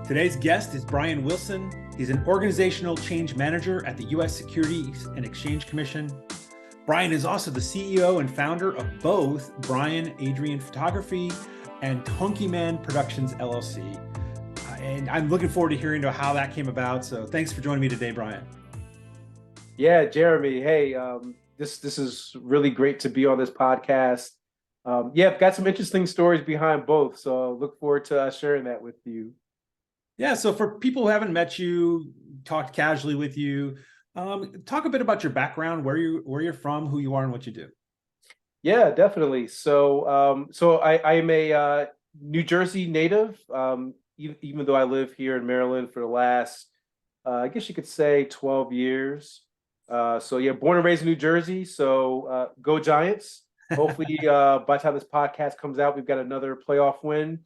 Today's guest is Brian Wilson. He's an organizational change manager at the U.S. Securities and Exchange Commission. Brian is also the CEO and founder of both Adrian Photography and Tonkyman Productions, LLC. And I'm looking forward to hearing how that came about. So thanks for joining me today, Brian. Yeah, Jeremy. Hey, this is really great to be on this podcast. I've got some interesting stories behind both, so I look forward to sharing that with you. Yeah, so for people who haven't met you, talked casually with you, talk a bit about your background, where you're from, who you are, and what you do. Yeah, definitely. So I am a New Jersey native, even though I live here in Maryland for the last, I guess you could say, 12 years. Born and raised in New Jersey. So go Giants. Hopefully, by the time this podcast comes out, we've got another playoff win.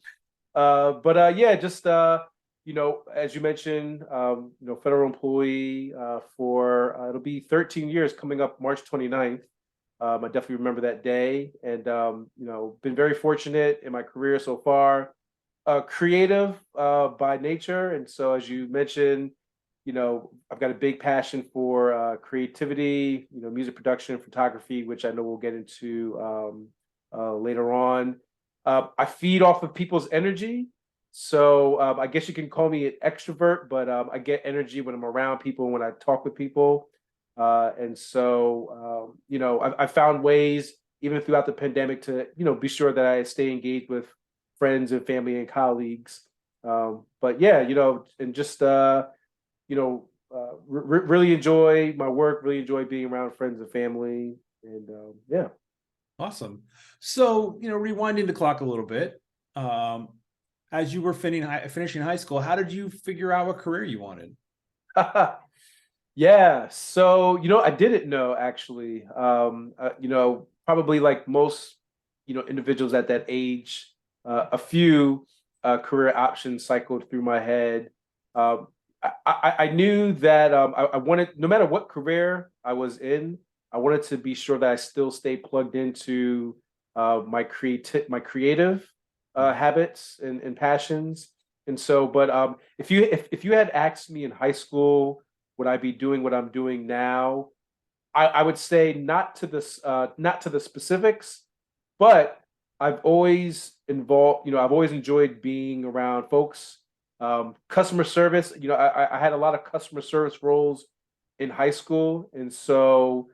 As you mentioned, federal employee for it'll be 13 years coming up March 29th. I definitely remember that day, and been very fortunate in my career so far. Creative by nature, and so as you mentioned, I've got a big passion for creativity, music production, photography, which I know we'll get into later on. I feed off of people's energy. So I guess you can call me an extrovert, but I get energy when I'm around people, when I talk with people. I found ways, even throughout the pandemic, to, be sure that I stay engaged with friends and family and colleagues. Really enjoy my work, really enjoy being around friends and family. And yeah. Awesome. So, rewinding the clock a little bit, as you were finishing high school, how did you figure out what career you wanted? Yeah. So, I didn't know, actually. Probably like most, individuals at that age, a few career options cycled through my head. I knew that I wanted, no matter what career I was in, I wanted to be sure that I still stay plugged into my creative habits and passions. And so, but if you had asked me in high school, would I be doing what I'm doing now? I would say not to the specifics, but I've always enjoyed being around folks. Customer service, I had a lot of customer service roles in high school, and so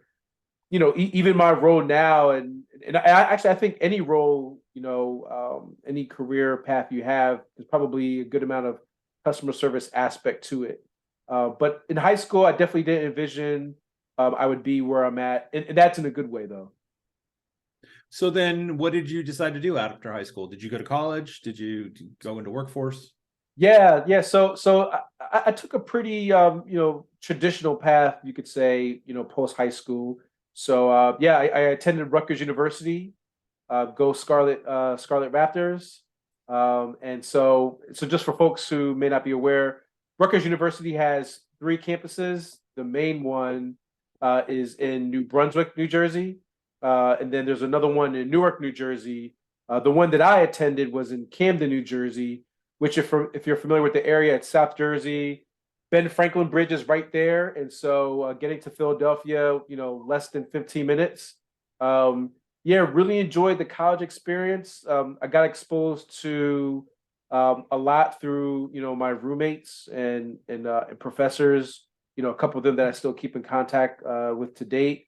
even my role now, and I think any role, any career path you have, there's probably a good amount of customer service aspect to it. But in high school, I definitely didn't envision I would be where I'm at, and that's in a good way, though. So then, what did you decide to do after high school? Did you go to college? Did you go into workforce? Yeah. So I took a pretty traditional path, you could say, post high school. So I attended Rutgers University, go Scarlet Raptors. And so just for folks who may not be aware, Rutgers University has 3 campuses. The main one is in New Brunswick, New Jersey. And then there's another one in Newark, New Jersey. The one that I attended was in Camden, New Jersey, which if you're familiar with the area, it's South Jersey. Ben Franklin Bridge is right there. And so getting to Philadelphia, less than 15 minutes. Really enjoyed the college experience. I got exposed to a lot through, my roommates and professors, a couple of them that I still keep in contact with to date.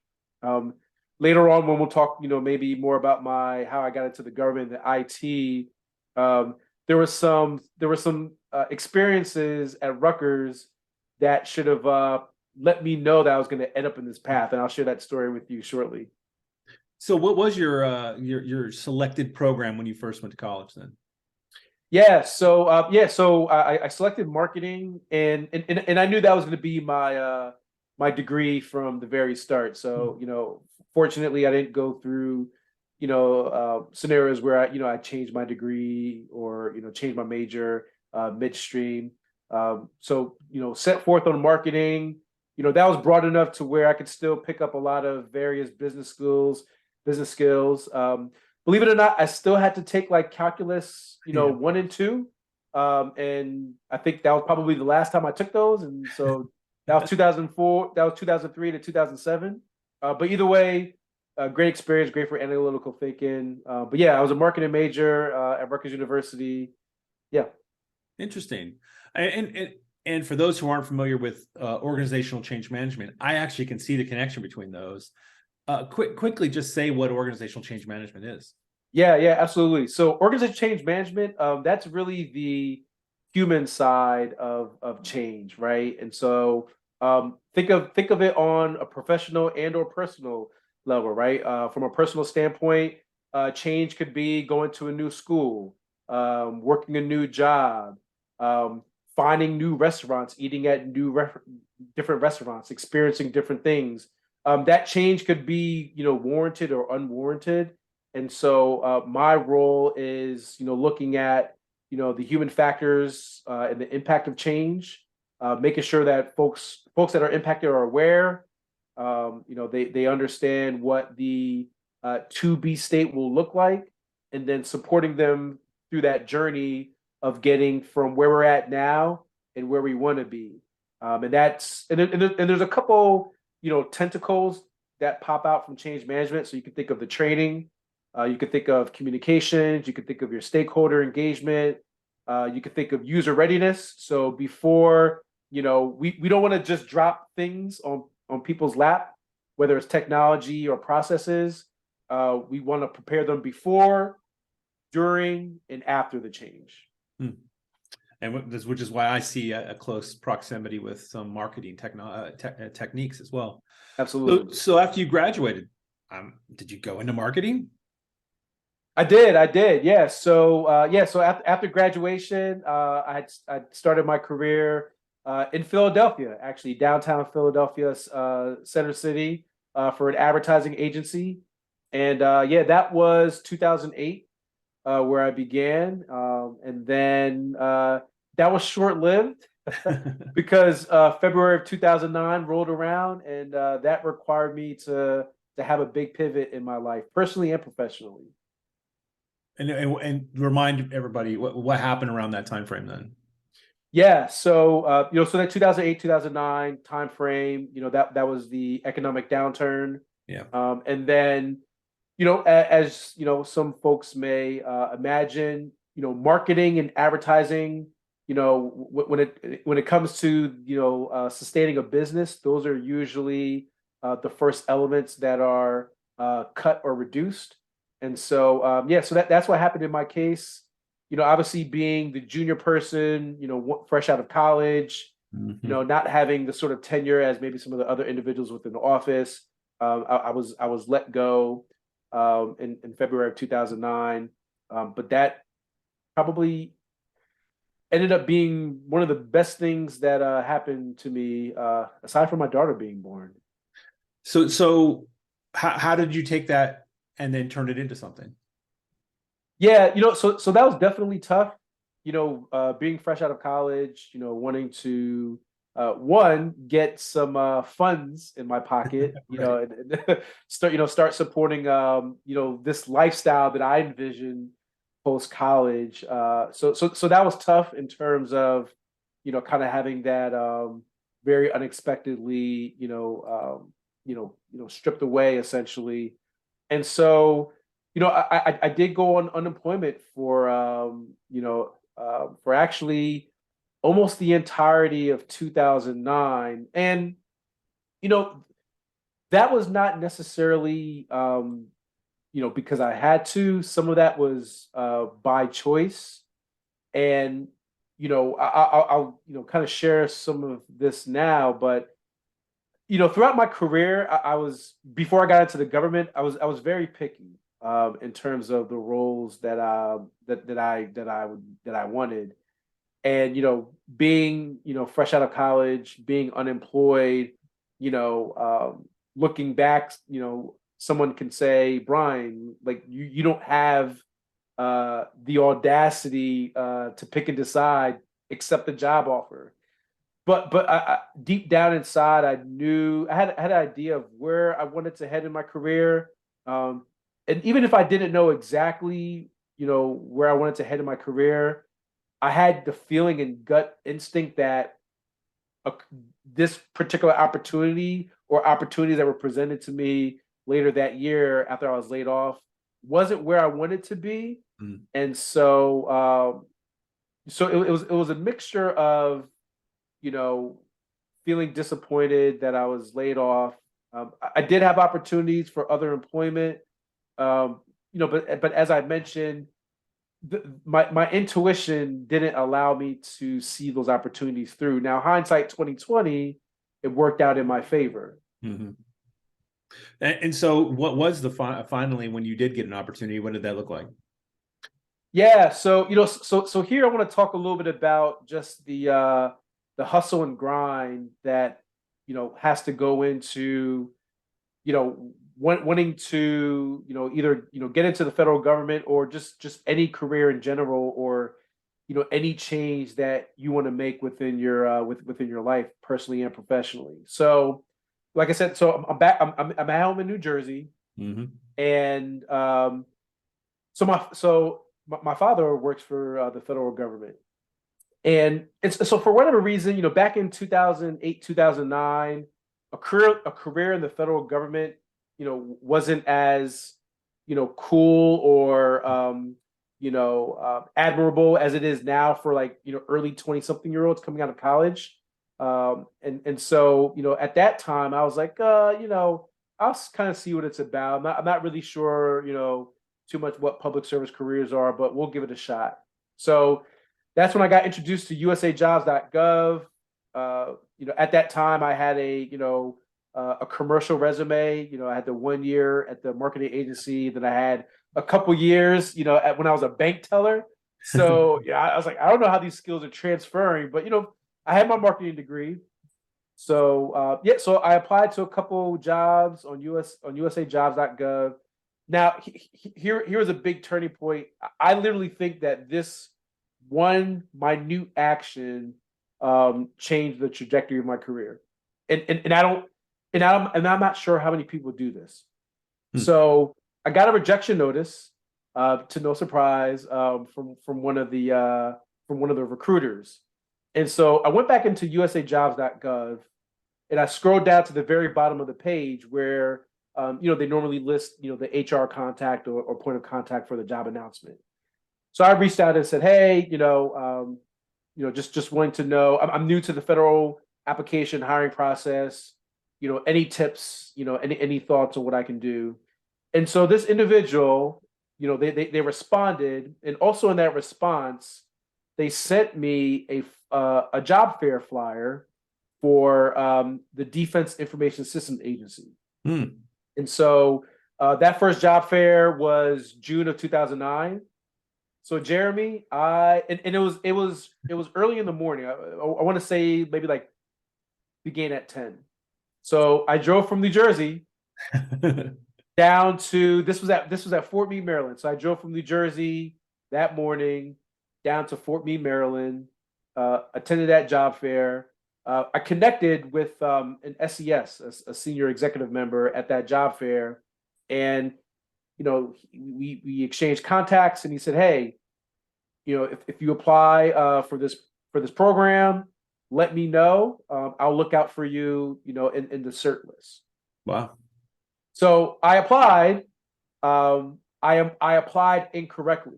Later on, when we'll talk, maybe more about how I got into the government, the IT, there were some experiences at Rutgers that should have let me know that I was going to end up in this path, and I'll share that story with you shortly. So, what was your selected program when you first went to college then? So I selected marketing, and I knew that was going to be my my degree from the very start. So fortunately, I didn't go through scenarios where I changed my degree or changed my major midstream. Set forth on marketing. That was broad enough to where I could still pick up a lot of various business skills. Believe it or not, I still had to take like calculus, 1 and 2. And I think that was probably the last time I took those. And so that was 2004, that was 2003 to 2007. But either way, great experience, great for analytical thinking. But yeah, I was a marketing major at Rutgers University. Yeah. Interesting. And for those who aren't familiar with organizational change management, I actually can see the connection between those. Quickly, just say what organizational change management is. Yeah, absolutely. So organizational change management, that's really the human side of change, right? And so think of it on a professional and or personal level, right? From a personal standpoint, change could be going to a new school, working a new job, um, finding new restaurants, eating at different restaurants, experiencing different things. That change could be, warranted or unwarranted. And so my role is, looking at, the human factors and the impact of change, making sure that folks that are impacted are aware. They understand what the to be state will look like, and then supporting them through that journey of getting from where we're at now and where we want to be. And that's and there's a couple, tentacles that pop out from change management. So you can think of the training, you could think of communications, you could think of your stakeholder engagement, you could think of user readiness. So before, we don't want to just drop things on people's lap, whether it's technology or processes. We want to prepare them before, during, and after the change. Hmm. And which is why I see a close proximity with some marketing techniques as well. Absolutely. So after you graduated, did you go into marketing? I did. Yeah. So after graduation, I started my career in Philadelphia, actually downtown Philadelphia, Center City, for an advertising agency, and that was 2008 where I began, and then that was short lived because February of 2009 rolled around, and that required me to have a big pivot in my life, personally and professionally. And remind everybody what happened around that time frame then. Yeah, so so that 2008, 2009 time frame, that was the economic downturn. Yeah. And then, as some folks may imagine, marketing and advertising, when it comes to sustaining a business, those are usually the first elements that are cut or reduced. And so so that's what happened in my case. Obviously being the junior person, fresh out of college, not having the sort of tenure as maybe some of the other individuals within the office. I was let go in February of 2009, but that probably ended up being one of the best things that happened to me, aside from my daughter being born. So how did you take that and then turn it into something? Yeah, so that was definitely tough. Being fresh out of college, wanting to one, get some funds in my pocket, Right. and start supporting this lifestyle that I envisioned post college. So that was tough in terms of kind of having that very unexpectedly stripped away essentially. And so I did go on unemployment for actually almost the entirety of 2009. And, that was not necessarily, because I had to. Some of that was by choice. And, I'll kind of share some of this now, but throughout my career, I was, before I got into the government, I was very picky in terms of the roles that I wanted, and being fresh out of college, being unemployed, looking back, someone can say, Brian, like you don't have the audacity to pick and decide, accept the job offer. But deep down inside, I knew I had an idea of where I wanted to head in my career. And even if I didn't know exactly, where I wanted to head in my career, I had the feeling and gut instinct that a, this particular opportunity or opportunities that were presented to me later that year after I was laid off wasn't where I wanted to be. Mm. And so it was a mixture of, you know, feeling disappointed that I was laid off. I did have opportunities for other employment, but as I mentioned, my intuition didn't allow me to see those opportunities through. Now, hindsight 2020, it worked out in my favor. Mm-hmm. And so, what was the finally when you did get an opportunity? What did that look like? Yeah, so here I want to talk a little bit about just the hustle and grind that has to go into wanting to either get into the federal government or just any career in general, or any change that you want to make within your within your life personally and professionally. So like I said, so I'm back. I'm at home in New Jersey. Mm-hmm. And so my father works for the federal government. And it's so for whatever reason, back in 2008, 2009, a career in the federal government, wasn't as, cool or admirable as it is now for, like, early 20-something-year-olds coming out of college. And so, at that time I was like, I'll kind of see what it's about. I'm not really sure, too much what public service careers are, but we'll give it a shot. So that's when I got introduced to usajobs.gov. At that time, I had a commercial resume. I had the 1 year at the marketing agency. Then I had a couple years, when I was a bank teller. So yeah, I was like, I don't know how these skills are transferring, but I had my marketing degree. So so I applied to a couple jobs on usajobs.gov. Now, here's a big turning point. I literally think that this one minute action changed the trajectory of my career, and I'm not sure how many people do this. So I got a rejection notice, to no surprise, from one of the recruiters, and so I went back into usajobs.gov, and I scrolled down to the very bottom of the page where they normally list the HR contact or point of contact for the job announcement. So I reached out and said, hey, just wanting to know, I'm new to the federal application hiring process. Any tips, any thoughts on what I can do? And so this individual, they responded, and also in that response, they sent me a job fair flyer for the Defense Information Systems Agency. And so that first job fair was June of 2009. So Jeremy, it was early in the morning. I want to say maybe like began at 10. So I drove from New Jersey down to this was at Fort Meade, Maryland. So I drove from New Jersey that morning down to Fort Meade, Maryland. Attended that job fair. I connected with an SES, a senior executive member at that job fair, and we exchanged contacts, and he said, hey, if you apply for this program, let me know. I'll look out for you, in the cert list. Wow. So I applied. I applied incorrectly.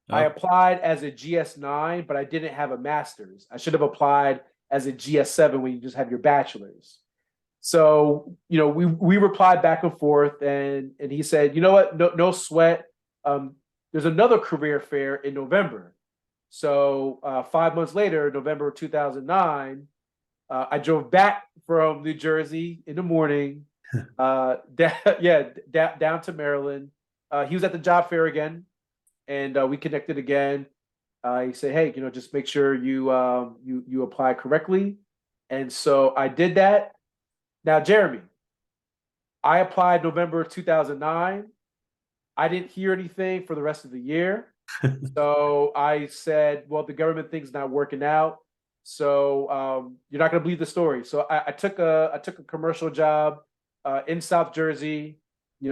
I applied as a GS9, but I didn't have a master's. I should have applied as a GS7 when you just have your bachelor's. So, we replied back and forth, and he said, you know what, no sweat. There's another career fair in November. So 5 months later, November 2009, I drove back from New Jersey in the morning, down to Maryland. He was at the job fair again, and we connected again. He said, hey, just make sure you apply correctly. And so I did that. Now, Jeremy, I applied November 2009. I didn't hear anything for the rest of the year. So I said, well, the government thing's not working out. So you're not going to believe the story. So I took a commercial job in South Jersey,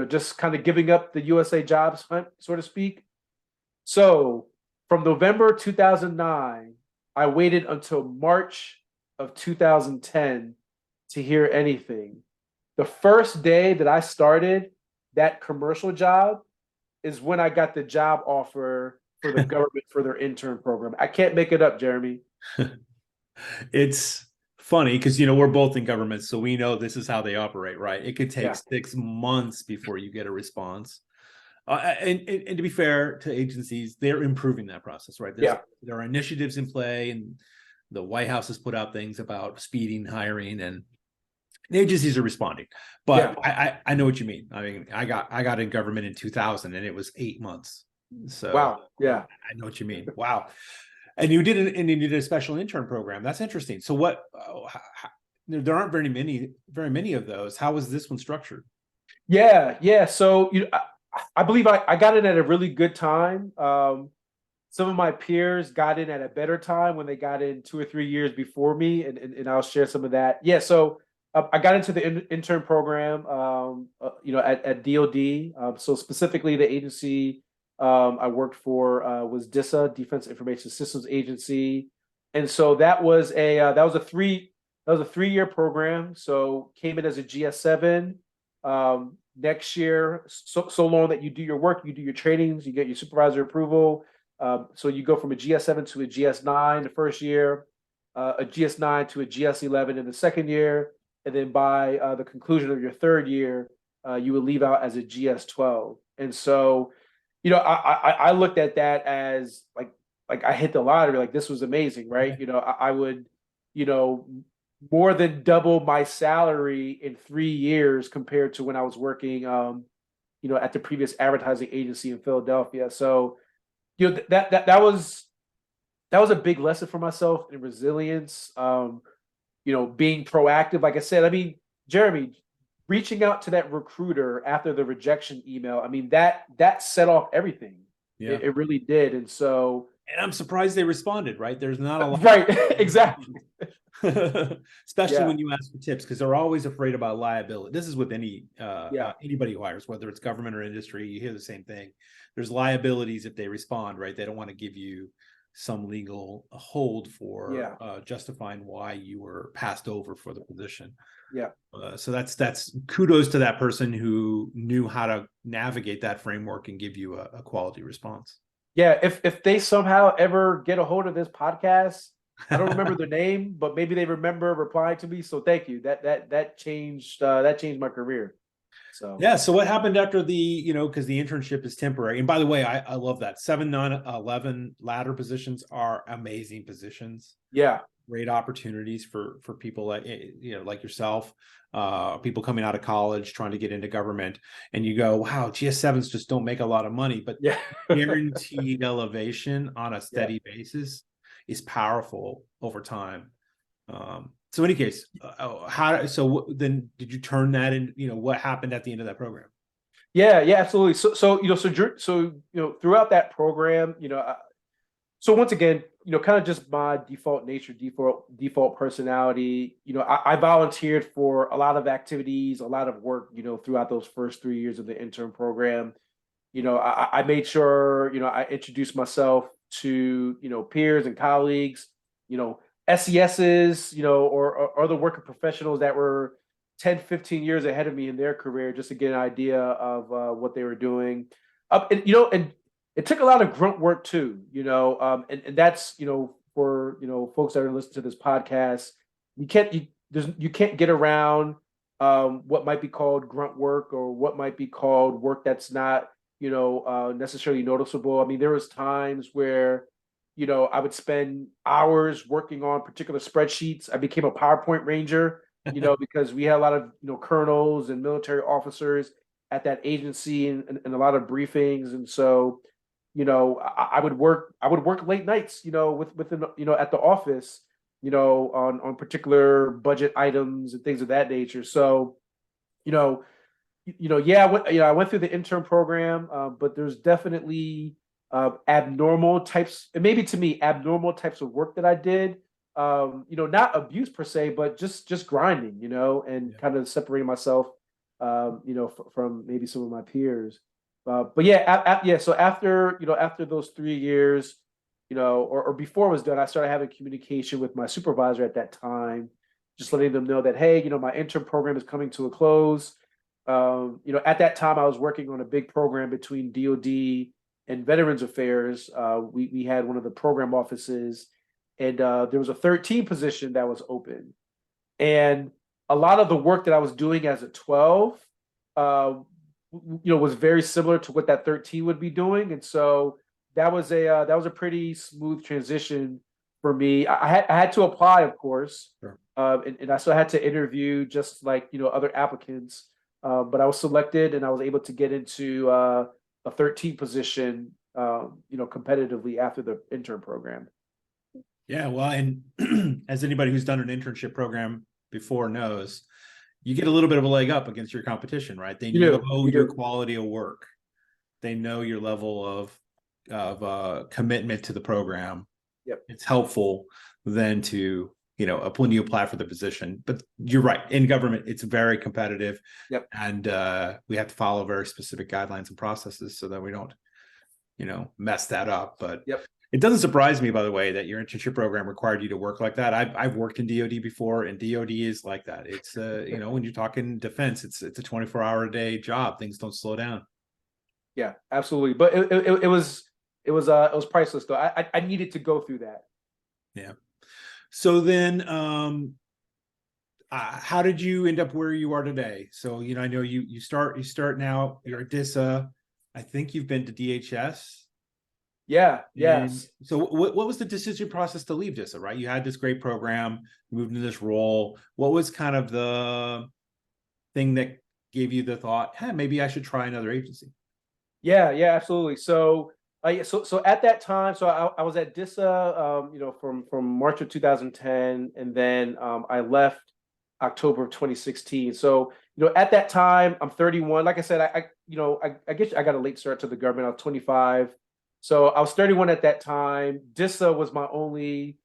just kind of giving up the USA jobs hunt, so to speak. So from November 2009, I waited until March of 2010 to hear anything. The first day that I started that commercial job is when I got the job offer for the government for their intern program. I can't make it up, Jeremy. It's funny because we're both in government, so we know this is how they operate, right? It could take Yeah. 6 months before you get a response. And to be fair to agencies, they're improving that process, right? There are initiatives in play, and the White House has put out things about speeding hiring, and the agencies are responding. But I know what you mean. I mean, I got in government in 2000, and it was 8 months. So wow, yeah, I know what you mean. Wow. And you did a special intern program. That's interesting. So there aren't very many of those. How was this one structured? yeah. So I believe I got in at a really good time. Some of my peers got in at a better time when they got in 2 or 3 years before me, and I'll share some of that. Yeah, so I got into the intern program, at DoD. So specifically, the agency I worked for was DISA, Defense Information Systems Agency, and so that was a 3 year program. So came in as a GS7. Next year, so long that you do your work, you do your trainings, you get your supervisor approval. So you go from a GS7 to a GS9 the first year, a GS9 to a GS11 in the second year, and then by the conclusion of your third year, you would leave out as a GS12. And so, I looked at that as like I hit the lottery. Like this was amazing, right? I would, you know, more than double my salary in 3 years compared to when I was working, at the previous advertising agency in Philadelphia. So, that was a big lesson for myself in resilience. Being proactive. Like I said, I mean, Jeremy, reaching out to that recruiter after the rejection email. I mean, that set off everything. Yeah. It really did. And so, and I'm surprised they responded, right? There's not a lot. Right, exactly. Especially when you ask for tips, because they're always afraid about liability. This is with anybody who hires, whether it's government or industry. You hear the same thing. There's liabilities if they respond, right? They don't want to give you some legal hold for justifying why you were passed over for the position. Yeah. So that's kudos to that person who knew how to navigate that framework and give you a quality response. Yeah. If they somehow ever get a hold of this podcast, I don't remember their name, but maybe they remember replying to me. So thank you. That changed my career. So yeah. So what happened after because the internship is temporary. And by the way, I love that 7, 9, 11 ladder positions are amazing positions. Yeah. Great opportunities for people like yourself, people coming out of college trying to get into government, and you go, wow, GS7s just don't make a lot of money, but guaranteed elevation on a steady basis is powerful over time. So in any case, then did you turn that in? What happened at the end of that program? Yeah, absolutely. So throughout that program, so once again, kind of just my default nature, default personality. I volunteered for a lot of activities, a lot of work. Throughout those first 3 years of the intern program. I made sure I introduced myself to peers and colleagues. SESs, or other working professionals that were 10, 15 years ahead of me in their career, just to get an idea of what they were doing. And it took a lot of grunt work too, and that's, for, folks that are listening to this podcast, you can't get around what might be called grunt work, or what might be called work that's not, necessarily noticeable. I mean, there was times where, I would spend hours working on particular spreadsheets. I became a PowerPoint ranger, because we had a lot of, colonels and military officers at that agency, and a lot of briefings. And so, I would work late nights, within, at the office, on particular budget items and things of that nature. So, I went through the intern program, but there's definitely abnormal types, and maybe to me, abnormal types of work that I did. Not abuse per se, but just grinding, and kind of separating myself, from maybe some of my peers. But yeah, so after those 3 years, or before it was done, I started having communication with my supervisor at that time, just letting them know that, hey, my intern program is coming to a close. At that time, I was working on a big program between DoD and Veterans Affairs. We had one of the program offices, and there was a 13 position that was open. And a lot of the work that I was doing as a 12, was very similar to what that 13 would be doing. And so that was a pretty smooth transition for me. I had to apply, of course, Sure. and I still had to interview just like other applicants. But I was selected, and I was able to get into a 13 position, competitively after the intern program. Yeah, well, and as anybody who's done an internship program before knows, you get a little bit of a leg up against your competition, right? They know your quality of work. They know your level of commitment to the program. Yep. It's helpful then to, when you apply for the position. But you're right, in government, it's very competitive. Yep. And we have to follow very specific guidelines and processes so that we don't, mess that up. But yep. It doesn't surprise me, by the way, that your internship program required you to work like that. I've worked in DoD before, and DoD is like that. It's when you're talking defense, it's a 24-hour-a-day job. Things don't slow down. Yeah, absolutely. But it was priceless though. I needed to go through that. Yeah. So then, how did you end up where you are today? So I know you start now. You're at DISA. I think you've been to DHS. Yeah. Yes. So what was the decision process to leave DISA, right? You had this great program, moved into this role. What was kind of the thing that gave you the thought, hey, maybe I should try another agency? Yeah, absolutely. So so at that time, so I was at DISA, from March of 2010, and then I left October of 2016. So at that time, I'm 31. Like I said, I guess I got a late start to the government. I was 25. So I was 31 at that time. DISA was my only,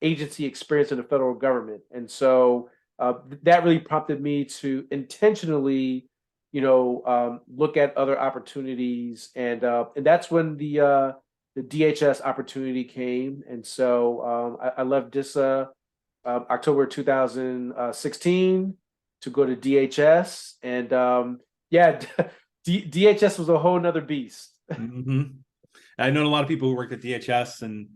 agency experience in the federal government. And so that really prompted me to intentionally, look at other opportunities. And that's when the DHS opportunity came. And so I left DISA October 2016 to go to DHS. And DHS was a whole nother beast. Mm-hmm. I know a lot of people who worked at DHS, and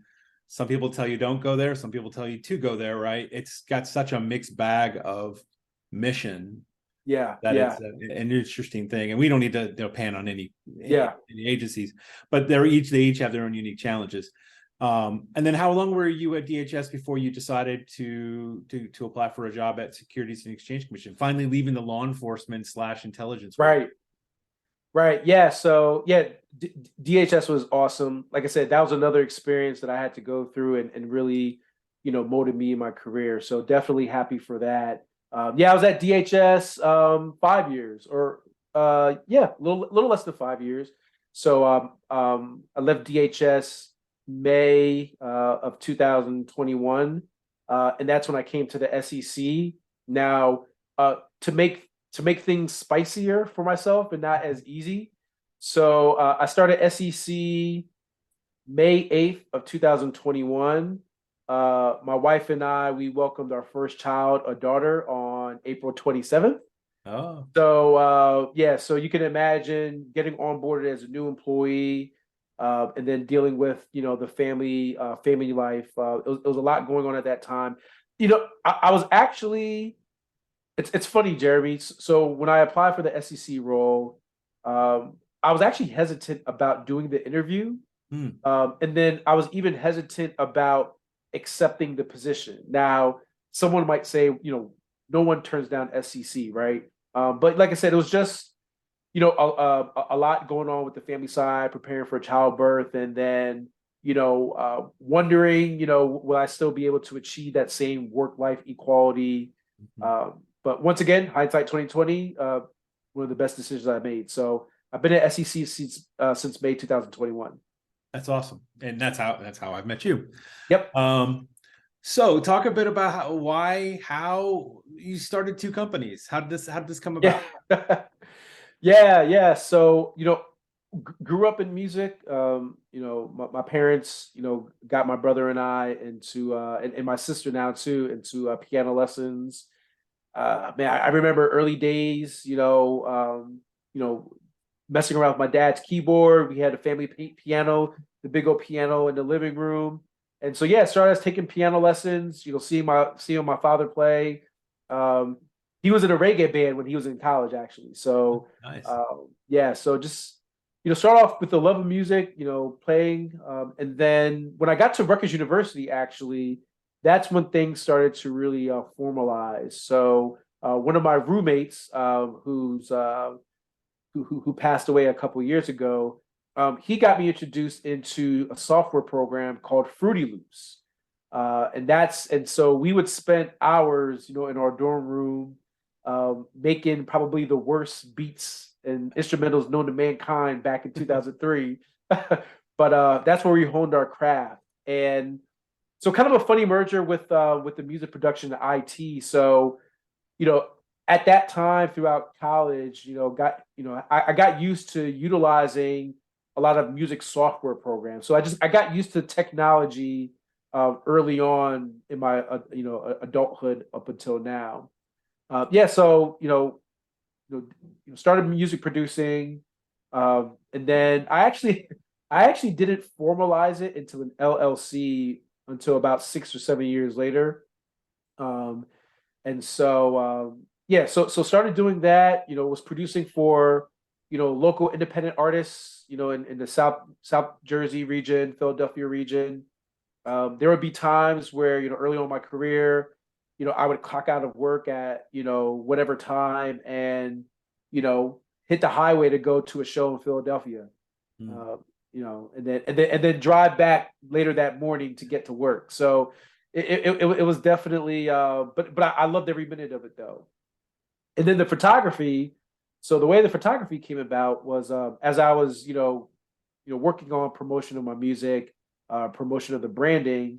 some people tell you don't go there. Some people tell you to go there, right? It's got such a mixed bag of mission. Yeah. It's an interesting thing. And we don't need to pan on any agencies, but they each have their own unique challenges. And then how long were you at DHS before you decided to apply for a job at Securities and Exchange Commission, finally leaving the law enforcement / intelligence world? Right. Yeah. So DHS was awesome. Like I said, that was another experience that I had to go through and really, molded me in my career. So definitely happy for that. I was at DHS 5 years, or a little less than 5 years. So I left DHS May of 2021, and that's when I came to the SEC. Now, to make things spicier for myself and not as easy. So I started SEC May 8th of 2021. My wife and I, we welcomed our first child, a daughter, on April 27th. Oh. So so you can imagine getting onboarded as a new employee, and then dealing with the family life. It was a lot going on at that time. I was actually. It's funny, Jeremy. So when I applied for the SEC role, I was actually hesitant about doing the interview. And then I was even hesitant about accepting the position. Now, someone might say, no one turns down SEC, right? But like I said, it was just, a lot going on with the family side, preparing for childbirth, and then, wondering, will I still be able to achieve that same work-life equality? But once again, hindsight 2020, one of the best decisions I made. So I've been at SEC since May 2021. That's awesome, and that's how I've met you. Yep. So talk a bit about how you started two companies. How did this come about? Yeah. So grew up in music. My parents, got my brother and I into and my sister now too into piano lessons. Man, I remember early days, messing around with my dad's keyboard. We had a family piano, the big old piano in the living room. And so yeah, started as taking piano lessons, seeing my father play. Um, he was in a reggae band when he was in college, actually. So Nice. yeah, so just start off with the love of music, playing. And then when I got to Rutgers University, actually, that's when things started to really formalize. So one of my roommates, who passed away a couple years ago, he got me introduced into a software program called Fruity Loops. And so we would spend hours, in our dorm room, making probably the worst beats and instrumentals known to mankind back in 2003. But that's where we honed our craft. And so kind of a funny merger with the music production and IT. So, you know, at that time throughout college, I got used to utilizing a lot of music software programs. So I got used to technology early on in my adulthood up until now. Yeah, so started music producing, and then I actually didn't formalize it into an LLC until about 6 or 7 years later. Um, and so yeah, so started doing that. Was producing for local independent artists. In the South Jersey region, Philadelphia region. There would be times where early on in my career, I would clock out of work at whatever time and hit the highway to go to a show in Philadelphia. Mm. And then drive back later that morning to get to work. So it was definitely but I loved every minute of it though. And then the photography. So the way the photography came about was as I was working on promotion of my music, promotion of the branding.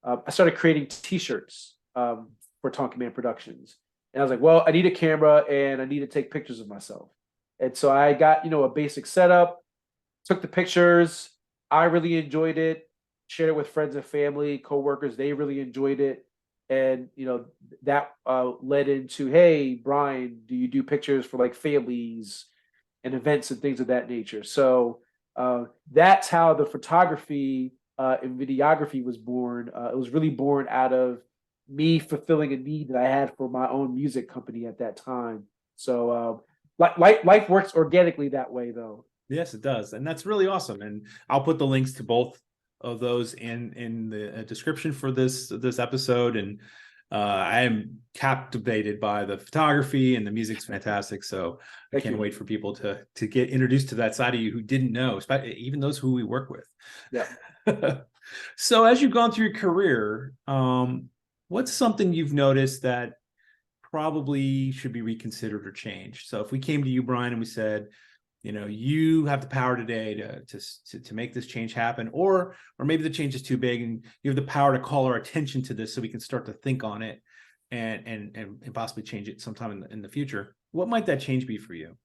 I started creating T-shirts for Tonkyman Productions, and I was like, well, I need a camera and I need to take pictures of myself. And so I got a basic setup, took the pictures. I really enjoyed it. Shared it with friends and family, coworkers. They really enjoyed it, and that led into, hey, Brian, do you do pictures for like families and events and things of that nature? So that's how the photography and videography was born. It was really born out of me fulfilling a need that I had for my own music company at that time. So life works organically that way, though. Yes, it does. And that's really awesome. And I'll put the links to both of those in the description for this episode. And I am captivated by the photography, and the music's fantastic. So I can't wait for people to get introduced to that side of you who didn't know, even those who we work with. Yeah. So as you've gone through your career, what's something you've noticed that probably should be reconsidered or changed? So if we came to you, Brian, and we said, you have the power today to make this change happen, or maybe the change is too big and you have the power to call our attention to this so we can start to think on it and possibly change it sometime in the future. What might that change be for you?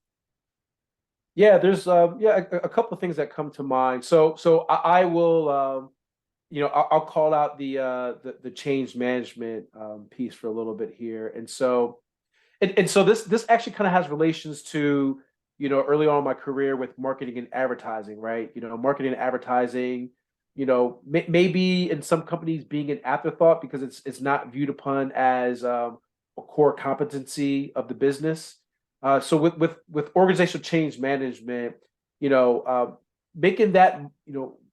Yeah, there's a couple of things that come to mind. So I will I'll call out the change management piece for a little bit here. And so this actually kind of has relations to early on in my career with marketing and advertising, right? Marketing and advertising, maybe in some companies being an afterthought because it's not viewed upon as a core competency of the business. So with organizational change management, making that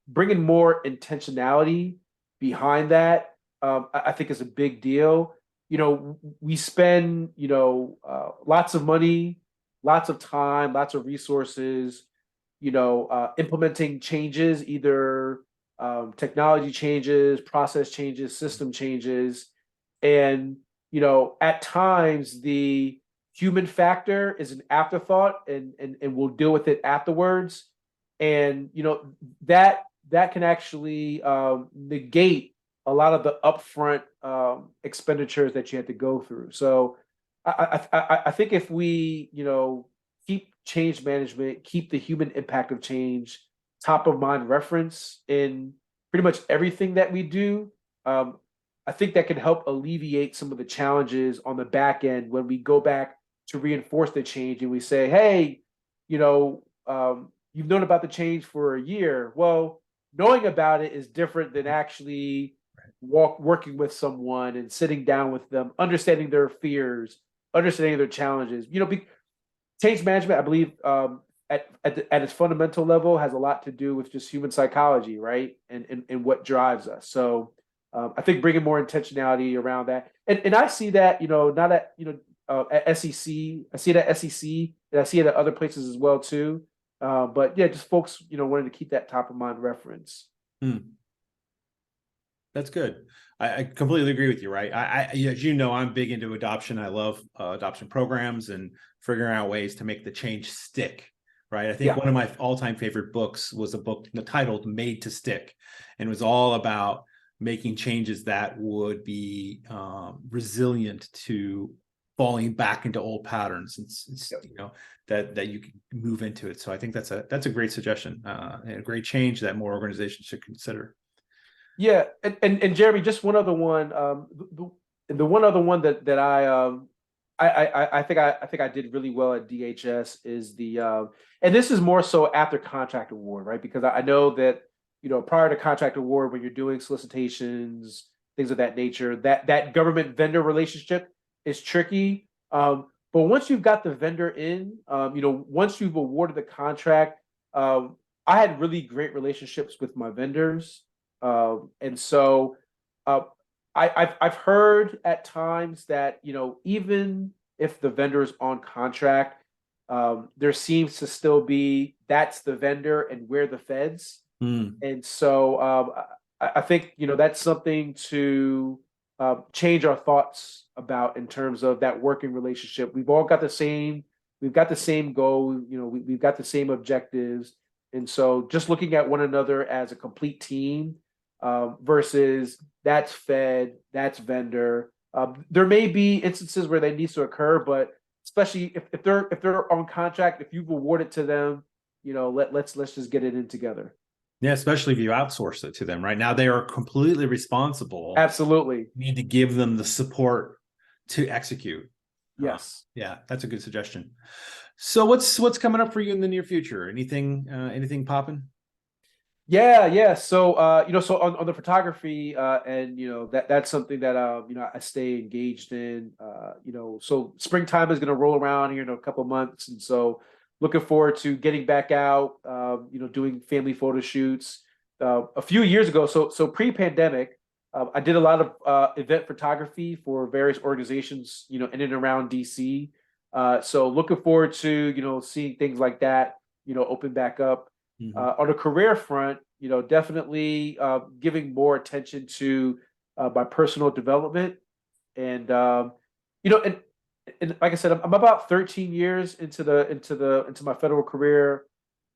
bringing more intentionality behind that, I think is a big deal. We spend lots of money, lots of time, lots of resources, implementing changes, either technology changes, process changes, system changes. And, at times the human factor is an afterthought and we'll deal with it afterwards. And, that can actually negate a lot of the upfront expenditures that you had to go through. So I think if we, keep change management, keep the human impact of change top of mind reference in pretty much everything that we do. I think that can help alleviate some of the challenges on the back end when we go back to reinforce the change and we say, hey, you've known about the change for a year. Well, knowing about it is different than actually working with someone and sitting down with them, understanding their fears, understanding their challenges. Change management, I believe, at its fundamental level, has a lot to do with just human psychology, right? And what drives us. So I think bringing more intentionality around that, and I see that, not at at SEC, I see it at SEC, and I see it at other places as well too. But yeah, just folks, wanting to keep that top of mind reference. That's good. I completely agree with you, right? As I'm big into adoption. I love adoption programs and figuring out ways to make the change stick, right? I think one of my all-time favorite books was a book titled Made to Stick, and it was all about making changes that would be resilient to falling back into old patterns. It's that you can move into it. So I think that's a great suggestion and a great change that more organizations should consider. Yeah, and Jeremy, just one other one. The one other one that I think I did really well at DHS is and this is more so after contract award, right? Because I know that prior to contract award, when you're doing solicitations, things of that nature, that government vendor relationship is tricky. But once you've got the vendor in, once you've awarded the contract, I had really great relationships with my vendors. And so I've heard at times that, even if the vendor is on contract, there seems to still be, that's the vendor and we're the feds. And so I think, that's something to change our thoughts about in terms of that working relationship. We've got the same goal, we've got the same objectives. And so just looking at one another as a complete team, versus that's fed, that's vendor. There may be instances where that needs to occur, but especially if they're on contract, if you've awarded to them, let's just get it in together. Yeah, especially if you outsource it to them. Right now, they are completely responsible. Absolutely, you need to give them the support to execute. Yes. Yeah, that's a good suggestion. So what's coming up for you in the near future? Anything popping? Yeah. So so on the photography, and that's something that I stay engaged in. So springtime is going to roll around here in a couple of months, and so looking forward to getting back out. Doing family photo shoots. A few years ago, so pre-pandemic, I did a lot of event photography for various organizations, in and around DC. So looking forward to seeing things like that, open back up. On a career front, definitely giving more attention to my personal development, and and like I said, I'm about 13 years into my federal career.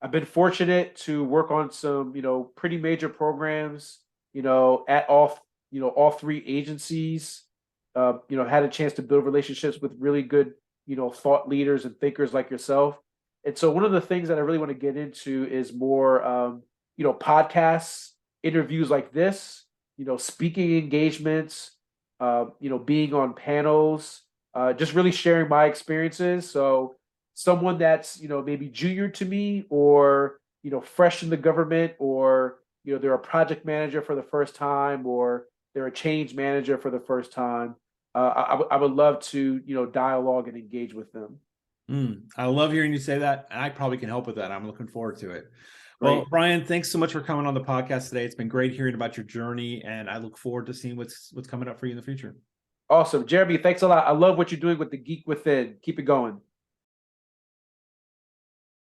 I've been fortunate to work on some pretty major programs, at all three agencies. Had a chance to build relationships with really good thought leaders and thinkers like yourself. And so one of the things that I really want to get into is more, podcasts, interviews like this, speaking engagements, being on panels, just really sharing my experiences. So someone that's, maybe junior to me or, fresh in the government, or, they're a project manager for the first time, or they're a change manager for the first time. I would love to, dialogue and engage with them. I love hearing you say that. I probably can help with that. I'm looking forward to it. Great. Well, Brian, thanks so much for coming on the podcast today. It's been great hearing about your journey, and I look forward to seeing what's coming up for you in the future. Awesome. Jeremy, thanks a lot. I love what you're doing with the Geek Within. Keep it going.